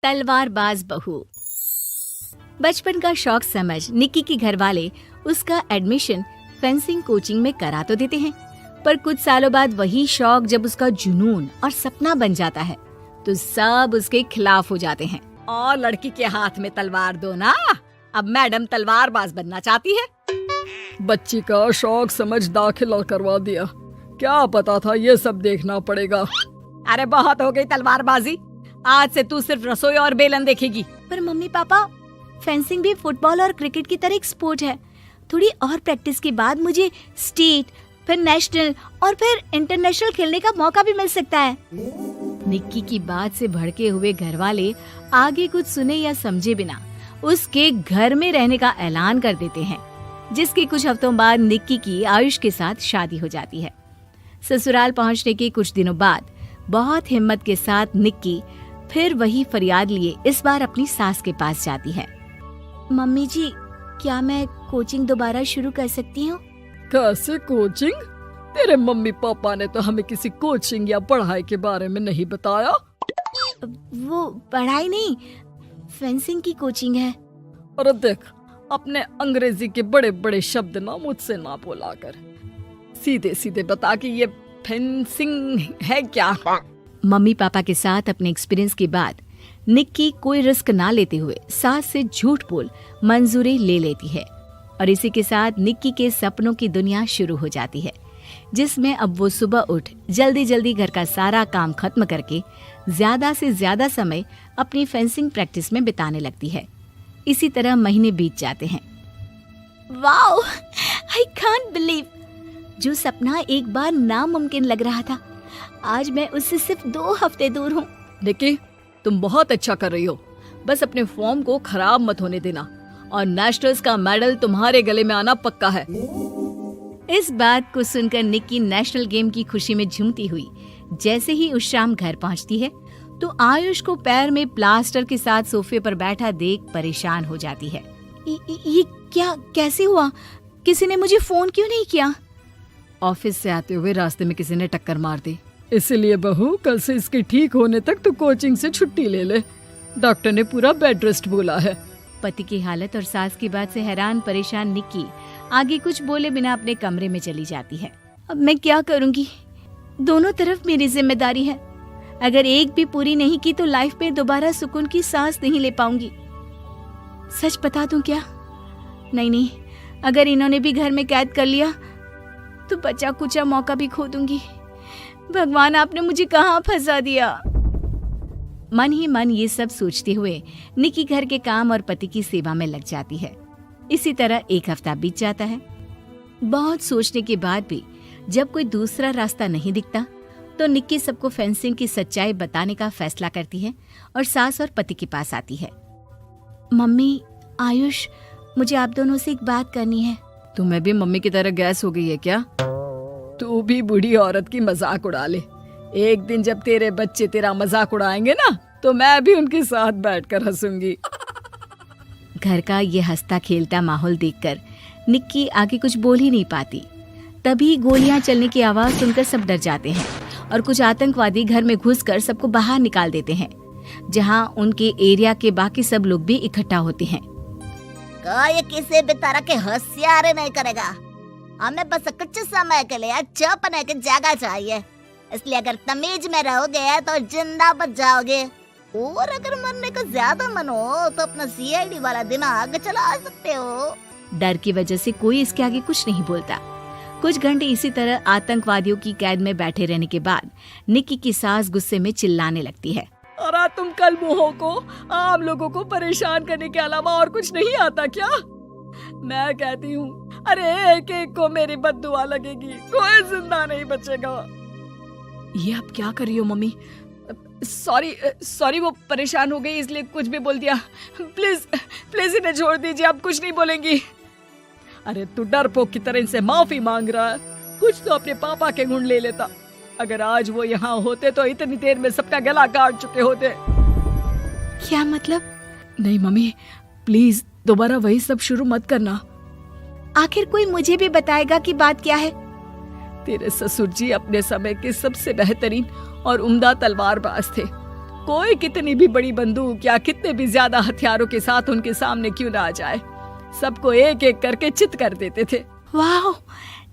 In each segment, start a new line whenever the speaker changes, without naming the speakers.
तलवारबाज बहू। बचपन का शौक समझ निक्की के घर वाले उसका एडमिशन फेंसिंग कोचिंग में करा तो देते हैं, पर कुछ सालों बाद वही शौक जब उसका जुनून और सपना बन जाता है तो सब उसके खिलाफ हो जाते हैं। और लड़की के हाथ में तलवार दो ना, अब मैडम तलवारबाज बनना चाहती है।
बच्ची का शौक समझ दाखिला करवा दिया, क्या पता था ये सब देखना पड़ेगा।
अरे बहुत हो गई तलवारबाजी, आज से तू सिर्फ रसोई और बेलन देखेगी। पर मम्मी पापा, फेंसिंग भी फुटबॉल और क्रिकेट की तरह एक स्पोर्ट है। थोड़ी और प्रैक्टिस के बाद मुझे स्टेट, फिर नेशनल और फिर इंटरनेशनल खेलने का मौका भी मिल सकता है। निक्की की बात से भड़के हुए घर वाले आगे कुछ सुने या समझे बिना उसके घर में रहने का ऐलान कर देते हैं, जिसके कुछ हफ्तों बाद निक्की की आयुष के साथ शादी हो जाती है। ससुराल पहुंचने के कुछ दिनों बाद बहुत हिम्मत के साथ निक्की फिर वही फरियाद लिए इस बार अपनी सास के पास जाती है। मम्मी जी, क्या मैं कोचिंग दोबारा शुरू कर सकती हूँ?
कैसे कोचिंग? तेरे मम्मी पापा ने तो हमें किसी कोचिंग या पढ़ाई के बारे में नहीं बताया।
वो पढ़ाई नहीं, फेंसिंग की कोचिंग है।
और देख, अपने अंग्रेजी के बड़े बड़े शब्द ना मुझसे ना बोला कर, सीधे सीधे बता कि ये फेंसिंग है क्या।
मम्मी पापा के साथ अपने एक्सपीरियंस के बाद निक्की कोई रिस्क ना लेते हुए सास से झूठ बोल मंजूरी ले लेती है, और इसी के साथ निक्की के सपनों की दुनिया शुरू हो जाती है, जिसमें अब वो सुबह उठ जल्दी जल्दी घर का सारा काम खत्म करके ज्यादा से ज्यादा समय अपनी फेंसिंग प्रैक्टिस में बिताने लगती है। इसी तरह महीने बीत जाते हैं। वाओ, आई कांट बिलीव, जो सपना एक बार नामुमकिन लग रहा था, आज मैं उससे सिर्फ 2 हफ्ते दूर हूँ।
निक्की, तुम बहुत अच्छा कर रही हो, बस अपने फॉर्म को खराब मत होने देना, और नेशनल्स का मेडल तुम्हारे गले में आना पक्का है।
इस बात को सुनकर निक्की नेशनल गेम की खुशी में झूमती हुई जैसे ही उस शाम घर पहुंचती है तो आयुष को पैर में प्लास्टर के साथ सोफे पर बैठा देख परेशान हो जाती है। ये क्या, कैसे हुआ? किसी ने मुझे फोन क्यों नहीं किया?
ऑफिस से आते हुए रास्ते में किसी ने टक्कर मार दी, इसलिए बहू कल से इसके ठीक होने तक तो कोचिंग से छुट्टी ले ले, डॉक्टर ने पूरा बेड रेस्ट बोला है।
पति की हालत और सास की बात से हैरान परेशान निक्की आगे कुछ बोले बिना अपने कमरे में चली जाती है। अब मैं क्या करूंगी? दोनों तरफ मेरी जिम्मेदारी है, अगर एक भी पूरी नहीं की तो लाइफ में दोबारा सुकून की सांस नहीं ले पाऊंगी। सच बता दूं क्या? नहीं, अगर इन्होंने भी घर में कैद कर लिया तो बचा कुचा मौका भी खो दूंगी। भगवान, आपने मुझे कहाँ फंसा दिया। मन ही मन ये सब सोचते हुए निक्की घर के काम और पति की सेवा में लग जाती है। इसी तरह 1 हफ्ता बीत जाता है। बहुत सोचने के बाद भी जब कोई दूसरा रास्ता नहीं दिखता तो निक्की सबको फेंसिंग की सच्चाई बताने का फैसला करती है और सास और पति के पास आती है। मम्मी, आयुष, मुझे आप दोनों से एक बात करनी है।
तुम्हें भी मम्मी की तरह गैस हो गई है क्या? तू भी बूढ़ी औरत की मजाक उड़ा ले। एक दिन जब तेरे बच्चे तेरा मजाक उड़ाएंगे ना तो मैं भी उनके साथ बैठकर हंसूंगी।
घर का ये हंसता खेलता माहौल देखकर निक्की आगे कुछ बोल ही नहीं पाती। तभी गोलियां चलने की आवाज सुनकर सब डर जाते हैं और कुछ आतंकवादी घर में घुसकर सबको बाहर निकाल देते हैं, जहां उनके एरिया के बाकी सब लोग भी इकट्ठा होते हैं।
कोई किसी भी तरह के होशियारी नहीं करेगा, हमें बस कुछ समय के लिए चुप रहने की जगह चाहिए, इसलिए अगर तमीज में रहोगे तो जिंदा बच जाओगे, और अगर मरने का ज्यादा मन हो तो अपना सीआईडी वाला दिमाग चला सकते हो।
डर की वजह से कोई इसके आगे कुछ नहीं बोलता। कुछ घंटे इसी तरह आतंकवादियों की कैद में बैठे रहने के बाद निक्की की सास गुस्से में चिल्लाने लगती है।
अरे तुम कल मुँहों को आम लोगों को परेशान करने के अलावा और कुछ नहीं आता क्या? मैं कहती हूँ, अरे एक एक को मेरी बद्दुआ लगेगी, कोई जिंदा नहीं बचेगा। ये अब क्या कर रही हो मम्मी? सॉरी, वो परेशान हो गई इसलिए कुछ भी बोल दिया। प्लीज इन्हें छोड़ दीजिए, आप कुछ नहीं बोलेंगी। अरे तू डरपोक की तरह इनसे माफी मांग रहा है, कुछ तो अपने पापा के गुण ले लेता। अगर आज वो यहाँ होते तो इतनी देर में सबका गला काट चुके होते।
क्या मतलब?
नहीं मम्मी, प्लीज दोबारा वही सब शुरू मत करना।
आखिर कोई मुझे भी बताएगा कि बात क्या है।
तेरे ससुर जी अपने समय के सबसे बेहतरीन और उम्दा तलवारबाज थे। कोई कितनी भी बड़ी बंदूक या कितने भी ज्यादा हथियारों के साथ उनके सामने क्यों ना आ जाए, सबको एक एक करके चित कर देते थे।
वाह,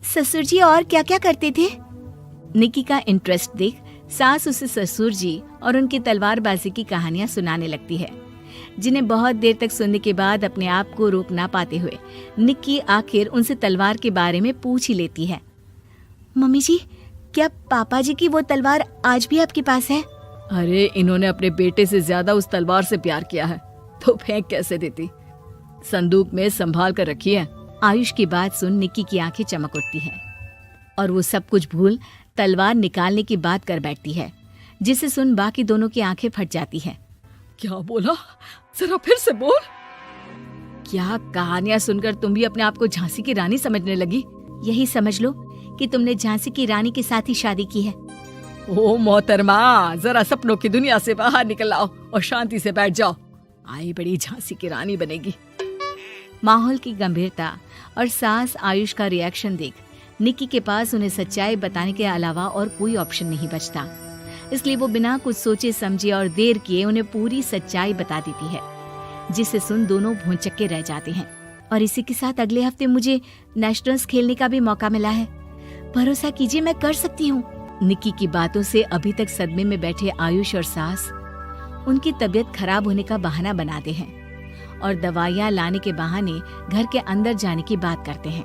ससुर जी और क्या क्या करते थे? निक्की का इंटरेस्ट देख सास उसे ससुर जी और उनकी तलवारबाजी की कहानियां सुनाने लगती है, जिन्हें बहुत देर तक सुनने के बाद अपने आप को रोक ना पाते हुए निक्की आखिर उनसे तलवार के बारे में पूछ ही लेती है। मम्मी जी, क्या पापा जी की वो तलवार आज भी आपके पास है?
अरे इन्होंने अपने बेटे से ज्यादा उस तलवार से प्यार किया है तो फेंक कैसे देती, संदूक में संभाल कर रखी है।
आयुष की बात सुन निक्की की आंखें चमक उठती हैं और वो सब कुछ भूल तलवार निकालने की बात कर बैठती है, जिसे सुन बाकी दोनों की आंखें फट जाती हैं।
क्या बोला, जरा फिर से बोल।
क्या कहानियां सुनकर तुम भी अपने आप को झांसी की रानी समझने लगी? यही समझ लो कि तुमने झांसी की रानी के साथ ही शादी की है।
ओ मोहतरमा, जरा सपनों की दुनिया से बाहर निकल आओ और शांति से बैठ जाओ, आई बड़ी झांसी की रानी बनेगी।
माहौल की गंभीरता और सास आयुष का रिएक्शन देख निक्की के पास उन्हें सच्चाई बताने के अलावा और कोई ऑप्शन नहीं बचता, इसलिए वो बिना कुछ सोचे समझे और देर किए उन्हें पूरी सच्चाई बता देती है, जिसे सुन दोनों भौंचक्के रह जाते हैं। और इसी के साथ अगले हफ्ते मुझे नेशनल्स खेलने का भी मौका मिला है, भरोसा कीजिए मैं कर सकती हूँ। निक्की की बातों से अभी तक सदमे में बैठे आयुष और सास उनकी तबीयत खराब होने का बहाना बनाते हैं और दवाइयाँ लाने के बहाने घर के अंदर जाने की बात करते हैं,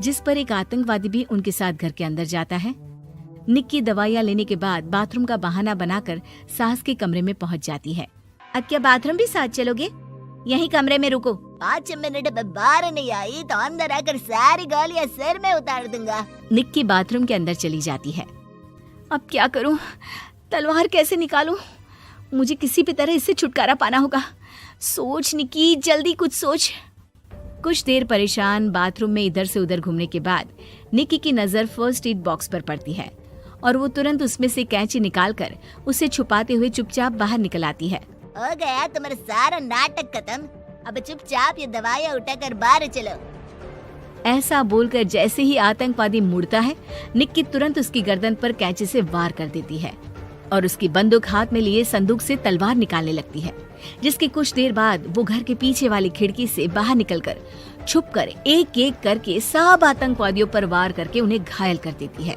जिस पर एक आतंकवादी भी उनके साथ घर के अंदर जाता है। निक्की दवाइयाँ लेने के बाद बाथरूम का बहाना बनाकर सास के कमरे में पहुंच जाती है। अब क्या बाथरूम भी साथ चलोगे? यहीं कमरे में रुको।
5 मिनट में बाहर नहीं आई तो अंदर आकर सारी गालियां सिर में उतार दूंगा।
निक्की बाथरूम के अंदर चली जाती है। अब क्या करूं? तलवार कैसे निकालूं? मुझे किसी भी तरह इससे छुटकारा पाना होगा। सोच निक्की, जल्दी कुछ सोच। कुछ देर परेशान बाथरूम में इधर से उधर घूमने के बाद निक्की की नजर फर्स्ट एड बॉक्स पर पड़ती है और वो तुरंत उसमें से कैंची निकालकर उसे छुपाते हुए चुपचाप बाहर निकल आती है।
हो गया तुम्हारा सारा नाटक खत्म, अब चुपचाप ये दवाइयाँ उठाकर बाहर चलो।
ऐसा बोलकर जैसे ही आतंकवादी मुड़ता है, निक्की तुरंत उसकी गर्दन पर कैंची से वार कर देती है और उसकी बंदूक हाथ में लिए संदूक से तलवार निकालने लगती है, जिसके कुछ देर बाद वो घर के पीछे वाली खिड़की से बाहर निकलकर छुपकर एक एक करके सब आतंकवादियों पर वार करके उन्हें घायल कर देती है।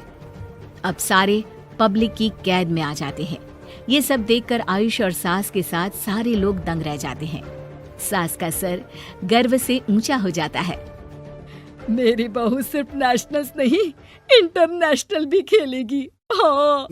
अब सारे पब्लिक की कैद में आ जाते हैं। ये सब देखकर आयुष और सास के साथ सारे लोग दंग रह जाते हैं। सास का सर गर्व से ऊंचा हो जाता है।
मेरी बहू सिर्फ नेशनल्स नहीं, इंटरनेशनल भी खेलेगी। हाँ।